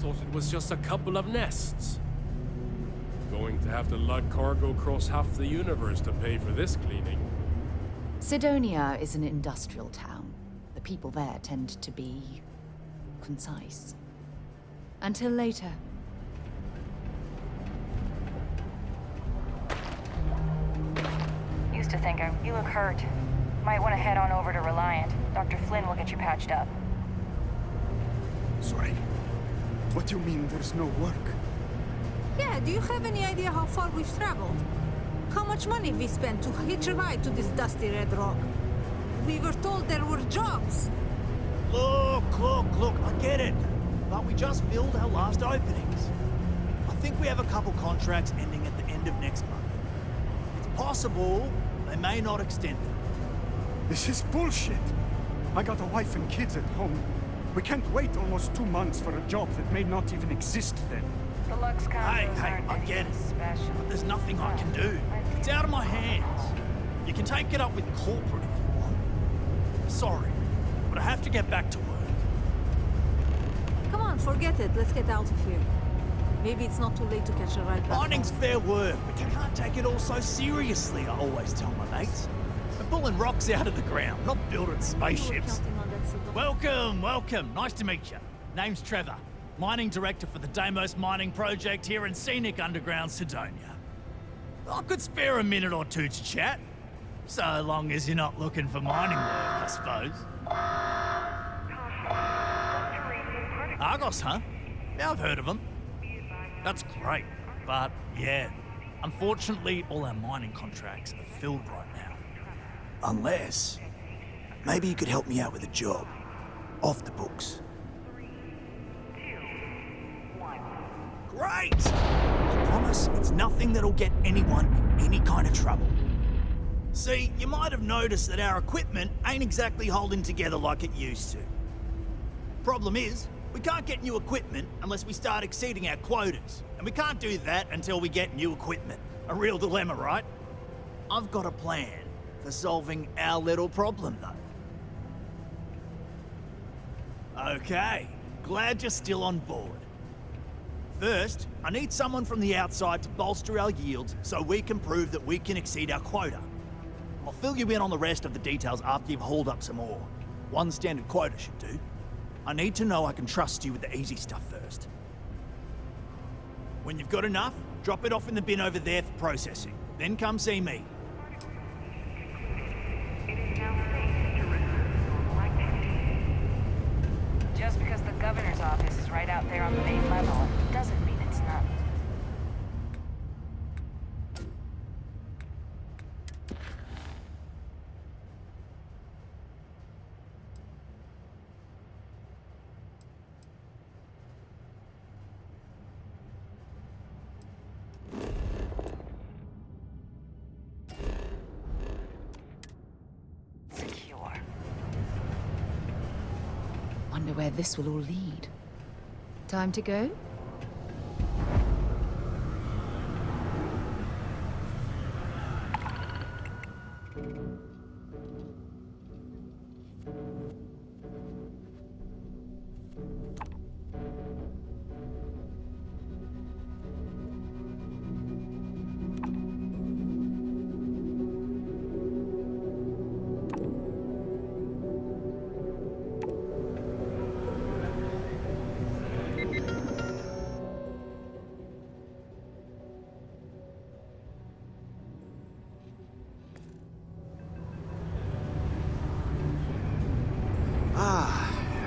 thought it was just a couple of nests. Going to have to lug cargo across half the universe to pay for this cleaning. Sidonia is an industrial town. The people there tend to be concise. Until later. Used to think you look hurt. Might want to head on over to Reliant. Dr. Flynn will get you patched up. Sorry. What do you mean there's no work? Yeah, do you have any idea how far we've traveled? How much money we spent to hitch a ride to this dusty red rock? We were told there were jobs. Look, I get it. But we just filled our last openings. I think we have a couple contracts ending at the end of next month. It's possible they may not extend them. This is bullshit. I got a wife and kids at home. We can't wait almost 2 months for a job that may not even exist then. The Lux combos Hey, aren't I get anything it. special. But there's nothing I can do. It's out of my hands. You can take it up with corporate if you want. Sorry, but I have to get back to work. Come on, forget it. Let's get out of here. Maybe it's not too late to catch a ride back Mining's home. fair work, but you can't take it all so seriously, I always tell my mates. We're pulling rocks out of the ground, not building spaceships. Welcome. Nice to meet you. Name's Trevor, mining director for the Deimos mining project here in scenic underground Sidonia. I could spare a minute or two to chat, so long as you're not looking for mining work, I suppose. Argos, huh? Yeah, I've heard of them. That's great, but yeah, unfortunately all our mining contracts are filled right now. Unless, maybe you could help me out with a job. Off the books. Great! I promise it's nothing that'll get anyone in any kind of trouble. See, you might have noticed that our equipment ain't exactly holding together like it used to. Problem is, we can't get new equipment unless we start exceeding our quotas. And we can't do that until we get new equipment. A real dilemma, right? I've got a plan for solving our little problem, though. Okay, glad you're still on board. First, I need someone from the outside to bolster our yields so we can prove that we can exceed our quota. I'll fill you in on the rest of the details after you've hauled up some ore. One standard quota should do. I need to know I can trust you with the easy stuff first. When you've got enough, drop it off in the bin over there for processing. Then come see me. Just because the governor's office is right out there on the main level, doesn't mean it's not. Secure. Wonder where this will all lead. Time to go?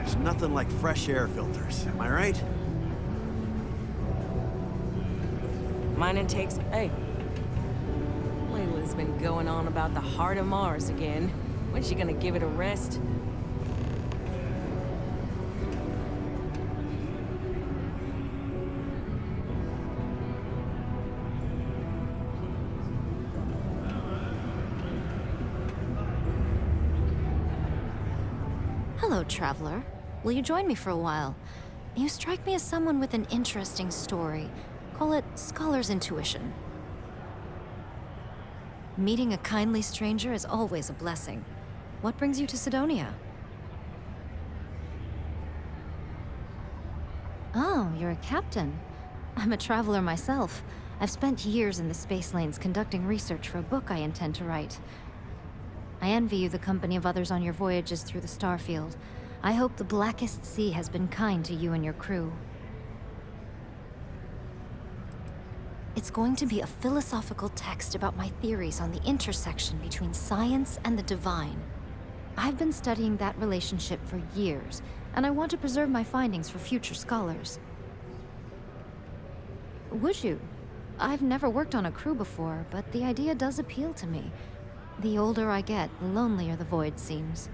There's nothing like fresh air filters, am I right? Mining takes... Hey. Layla's been going on about the heart of Mars again. When's she gonna give it a rest? Hello, traveler. Will you join me for a while? You strike me as someone with an interesting story. Call it scholar's intuition. Meeting a kindly stranger is always a blessing. What brings you to Sidonia? Oh, you're a captain. I'm a traveler myself. I've spent years in the space lanes conducting research for a book I intend to write. I envy you the company of others on your voyages through the Starfield. I hope the Blackest Sea has been kind to you and your crew. It's going to be a philosophical text about my theories on the intersection between science and the divine. I've been studying that relationship for years, and I want to preserve my findings for future scholars. Would you? I've never worked on a crew before, but the idea does appeal to me. The older I get, the lonelier the void seems.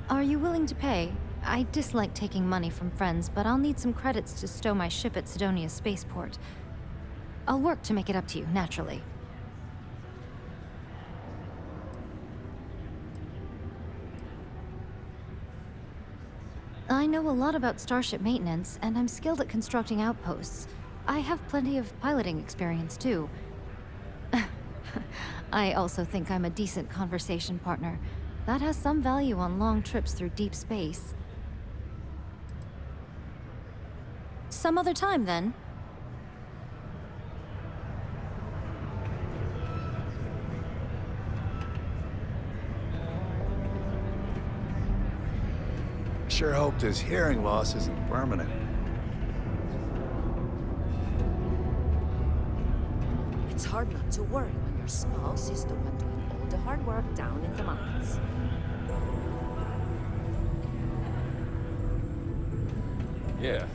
Are you willing to pay? I dislike taking money from friends, but I'll need some credits to stow my ship at Sidonia's spaceport. I'll work to make it up to you, naturally. I know a lot about starship maintenance, and I'm skilled at constructing outposts. I have plenty of piloting experience, too. I also think I'm a decent conversation partner. That has some value on long trips through deep space. Some other time, then. Sure hope this hearing loss isn't permanent. It's hard not to worry when your spouse is the one doing all the hard work down in the mines. Yeah.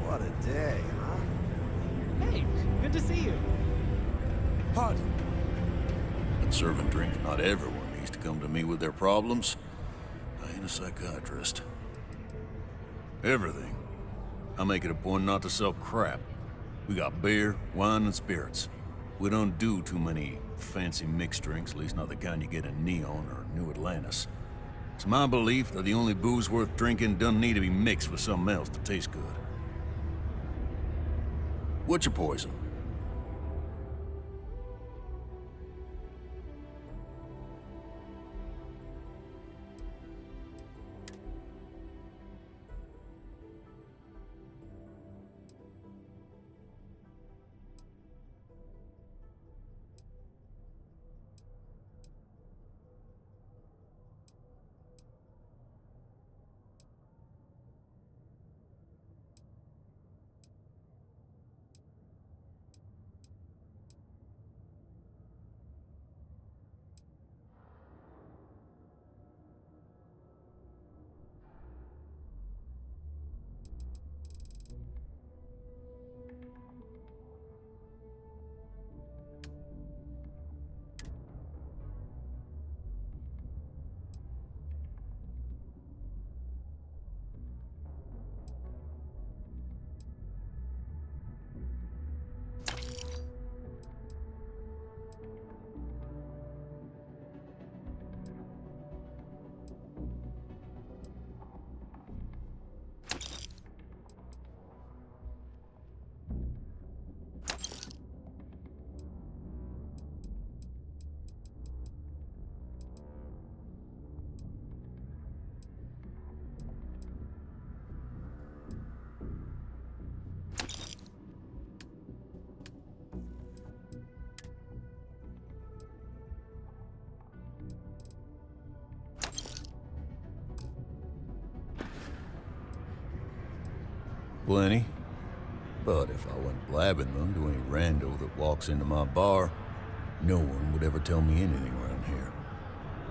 What a day, huh? Hey, good to see you. Pardon. Been serving drink. Not everyone needs to come to me with their problems. I ain't a psychiatrist. Everything. I make it a point not to sell crap. We got beer, wine, and spirits. We don't do too many fancy mixed drinks, at least not the kind you get in Neon or New Atlantis. It's my belief that the only booze worth drinking doesn't need to be mixed with something else to taste good. What's your poison? Plenty. But if I went blabbing them to any rando that walks into my bar, no one would ever tell me anything around here.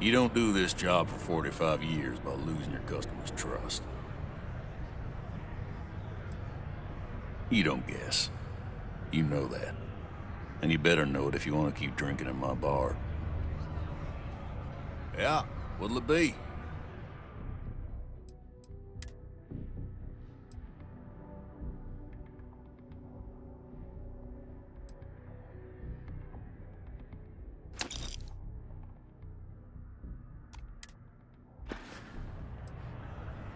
You don't do this job for 45 years by losing your customers' trust. You don't guess. You know that. And you better know it if you want to keep drinking in my bar. Yeah, what'll it be?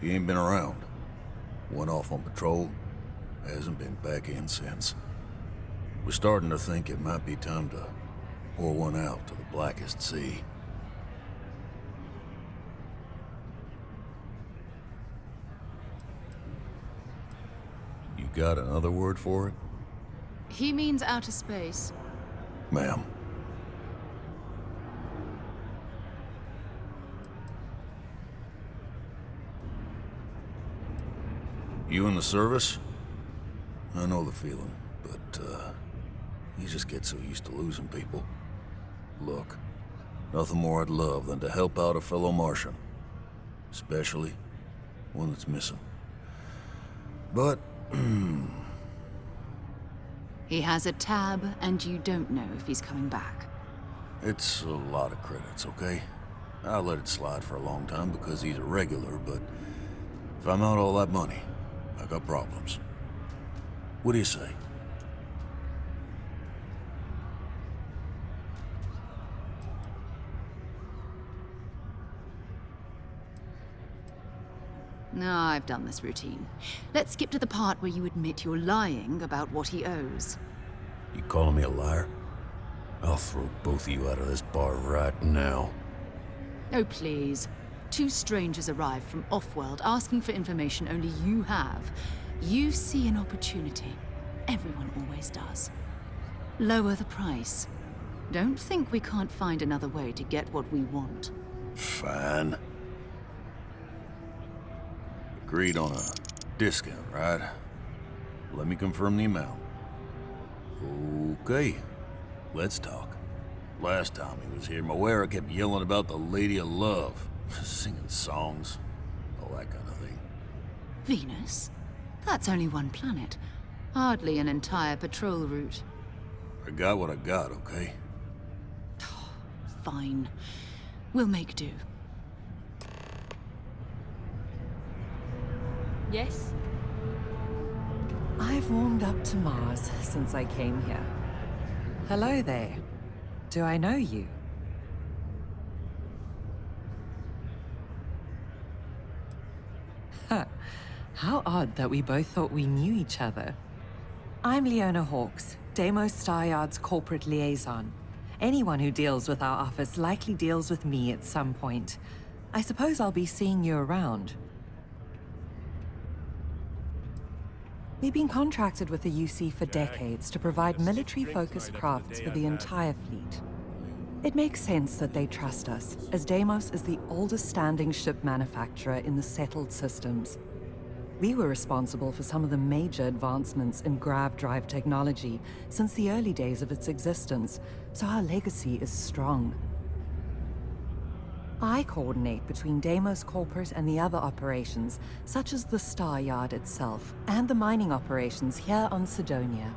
He ain't been around. Went off on patrol. Hasn't been back in since. We're starting to think it might be time to pour one out to the Blackest Sea. got another word for it? He means outer space. Ma'am. You in the service? I know the feeling, but, you just get so used to losing people. Look, nothing more I'd love than to help out a fellow Martian. Especially one that's missing. But, He has a tab, and you don't know if he's coming back. it's a lot of credits, okay? I let it slide for a long time because he's a regular, but if I'm out all that money, I got problems. What do you say? No, I've done this routine. Let's skip to the part where you admit you're lying about what he owes. You calling me a liar? I'll throw both of you out of this bar right now. Oh, please. Two strangers arrive from off-world asking for information only you have. You see an opportunity. Everyone always does. Lower the price. Don't think we can't find another way to get what we want. Fine. Agreed on a discount, right? Let me confirm the amount. Okay, let's talk. Last time he was here, Moira kept yelling about the Lady of Love, singing songs, all that kind of thing. Venus? That's only one planet. Hardly an entire patrol route. I got what I got, okay? Fine. We'll make do. Yes? I've warmed up to Mars since I came here. Hello there. Do I know you? Huh. How odd that we both thought we knew each other. I'm Leona Hawkes, Deimos Staryard's corporate liaison. Anyone who deals with our office likely deals with me at some point. I suppose I'll be seeing you around. We've been contracted with the UC for decades to provide military-focused crafts for the entire fleet. It makes sense that they trust us, as Deimos is the oldest standing ship manufacturer in the settled systems. We were responsible for some of the major advancements in grav drive technology since the early days of its existence, so our legacy is strong. I coordinate between Deimos Corporate and the other operations, such as the Star Yard itself, and the mining operations here on Sidonia.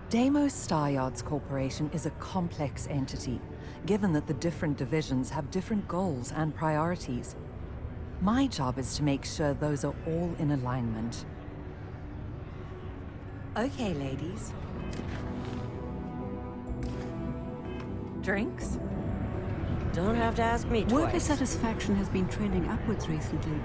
Deimos Star Yards Corporation is a complex entity, given that the different divisions have different goals and priorities. My job is to make sure those are all in alignment. Okay, ladies. Drinks? Don't have to ask me Worker twice. satisfaction has been trending upwards recently.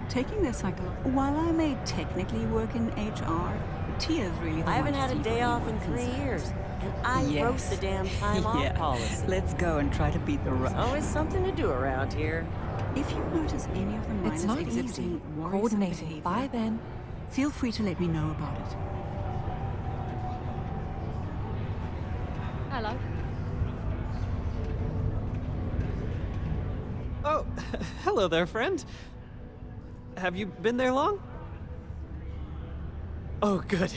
Taking their cycle, while I may technically work in HR, Tia's really the I haven't one to had a see day for off in everyone 3 concerned. years, and I wrote the damn time off policy. Let's go and try to beat the rush. Always something to do around here. If you notice any of the miners It's not exhibiting easy. worrisome Coordinating behavior, by then. feel free to let me know about it. Hello. Oh, hello there, friend. Have you been there long? Oh, good.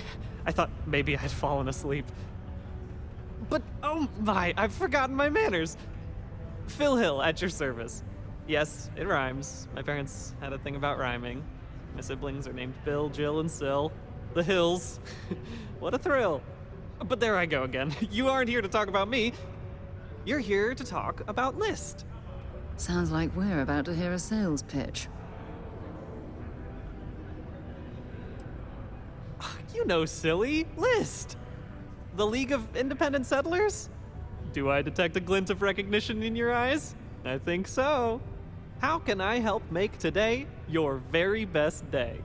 I thought maybe I'd fallen asleep. But, oh my, I've forgotten my manners. Phil Hill, at your service. Yes, it rhymes. My parents had a thing about rhyming. My siblings are named Bill, Jill, and Sil. The Hills. What a thrill. But there I go again. You aren't here to talk about me. You're here to talk about List. Sounds like we're about to hear a sales pitch. You know, silly. List. The League of Independent Settlers? Do I detect a glint of recognition in your eyes? I think so. How can I help make today your very best day?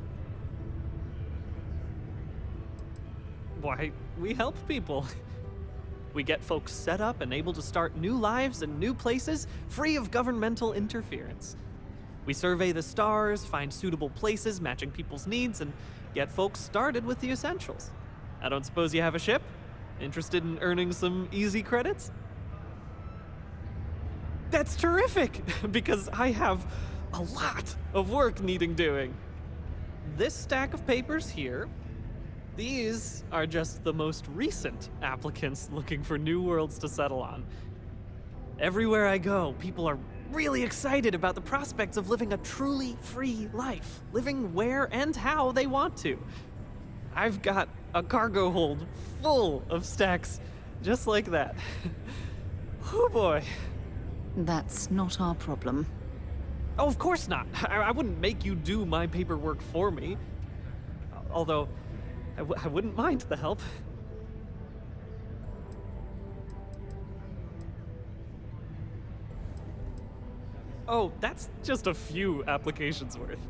Why, we help people. We get folks set up and able to start new lives in new places, free of governmental interference. We survey the stars, find suitable places matching people's needs, and get folks started with the essentials. I don't suppose you have a ship? Interested in earning some easy credits? That's terrific, because I have a lot of work needing doing. This stack of papers here, these are just the most recent applicants looking for new worlds to settle on. Everywhere I go, people are really excited about the prospects of living a truly free life, living where and how they want to. I've got a cargo hold full of stacks just like that. Oh boy. That's not our problem. Oh, of course not. I wouldn't make you do my paperwork for me. Although, I wouldn't mind the help. Oh, that's just a few applications worth.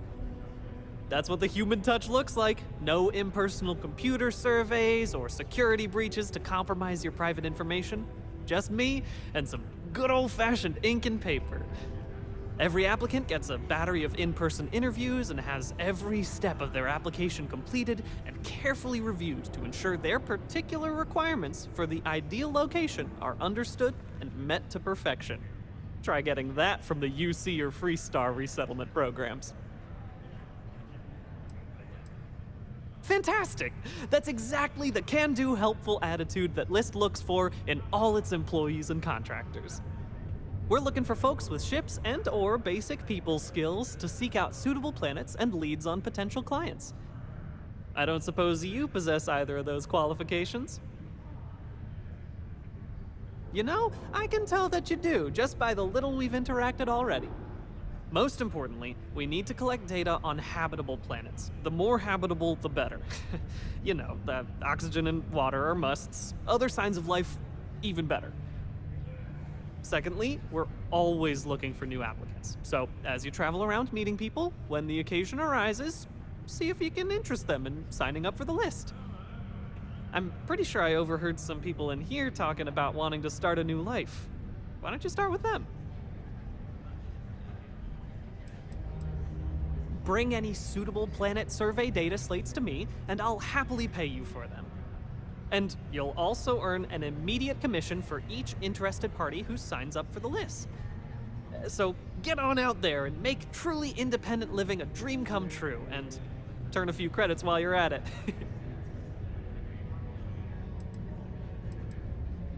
That's what the human touch looks like. No impersonal computer surveys or security breaches to compromise your private information. Just me and some good old-fashioned ink and paper. Every applicant gets a battery of in-person interviews and has every step of their application completed and carefully reviewed to ensure their particular requirements for the ideal location are understood and met to perfection. Try getting that from the UC or Freestar resettlement programs. Fantastic! That's exactly the can-do, helpful attitude that List looks for in all its employees and contractors. We're looking for folks with ships and/or basic people skills to seek out suitable planets and leads on potential clients. I don't suppose you possess either of those qualifications? You know, I can tell that you do, just by the little we've interacted already. Most importantly, we need to collect data on habitable planets. The more habitable, the better. You know, the oxygen and water are musts. Other signs of life, even better. Secondly, we're always looking for new applicants. So, as you travel around meeting people, when the occasion arises, see if you can interest them in signing up for the list. I'm pretty sure I overheard some people in here talking about wanting to start a new life. Why don't you start with them? Bring any suitable planet survey data slates to me, and I'll happily pay you for them. And you'll also earn an immediate commission for each interested party who signs up for the list. So get on out there and make truly independent living a dream come true, and turn a few credits while you're at it.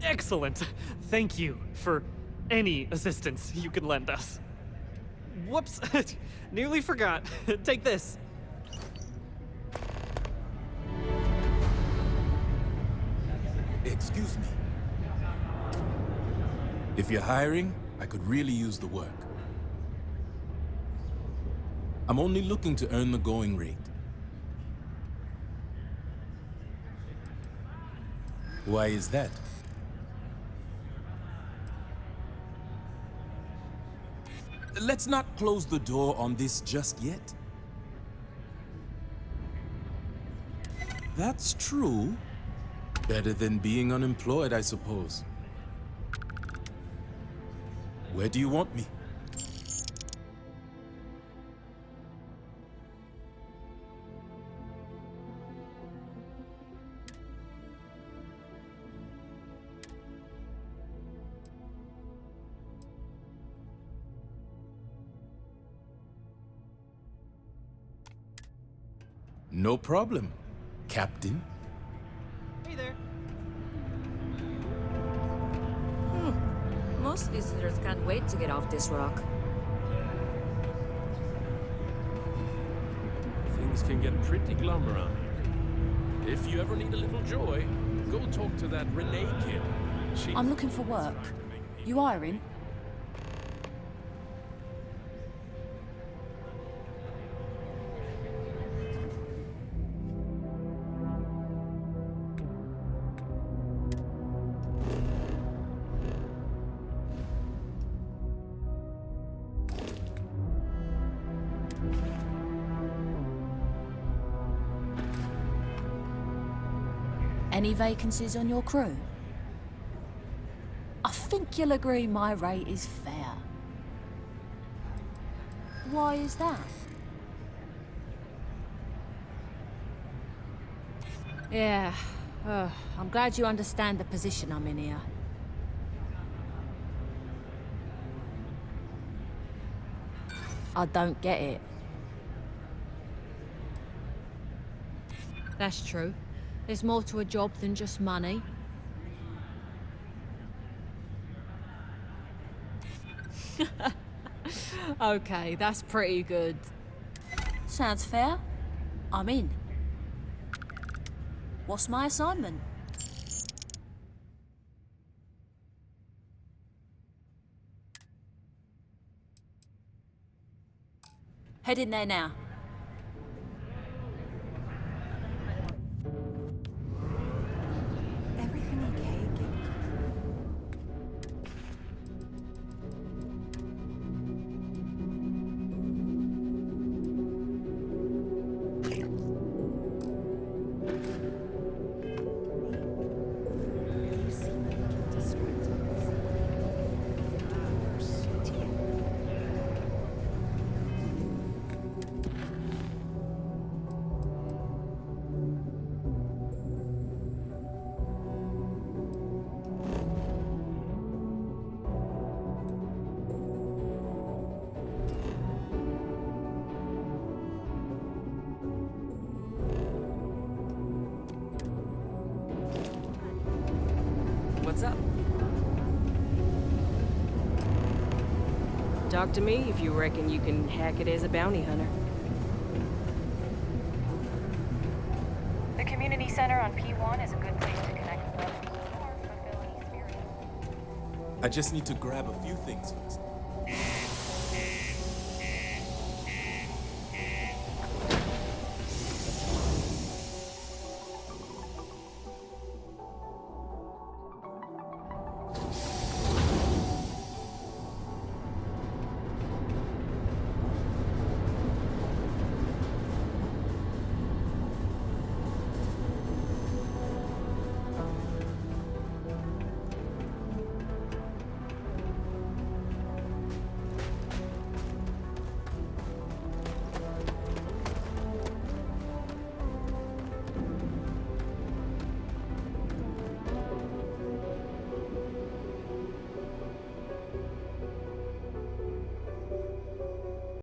Excellent. Thank you for any assistance you can lend us. Whoops, nearly forgot. Take this. Excuse me. If you're hiring, I could really use the work. I'm only looking to earn the going rate. Why is that? Let's not close the door on this just yet. That's true. Better than being unemployed, I suppose. Where do you want me? No problem, Captain. Hey there. Most visitors can't wait to get off this rock. Things can get pretty glum around here. If you ever need a little joy, go talk to that Renee kid. I'm looking for work. You hiring? Any vacancies on your crew? I think you'll agree my rate is fair. Why is that? Yeah. I'm glad you understand the position I'm in here. I don't get it. That's true. There's more to a job than just money. Okay, that's pretty good. Sounds fair. I'm in. What's my assignment? Head in there now. Everything okay, Gil? What's up? Talk to me if you reckon you can hack it as a bounty hunter. The community center on P1 is a good place to connect with others or fulfill any spirit. I just need to grab a few things first.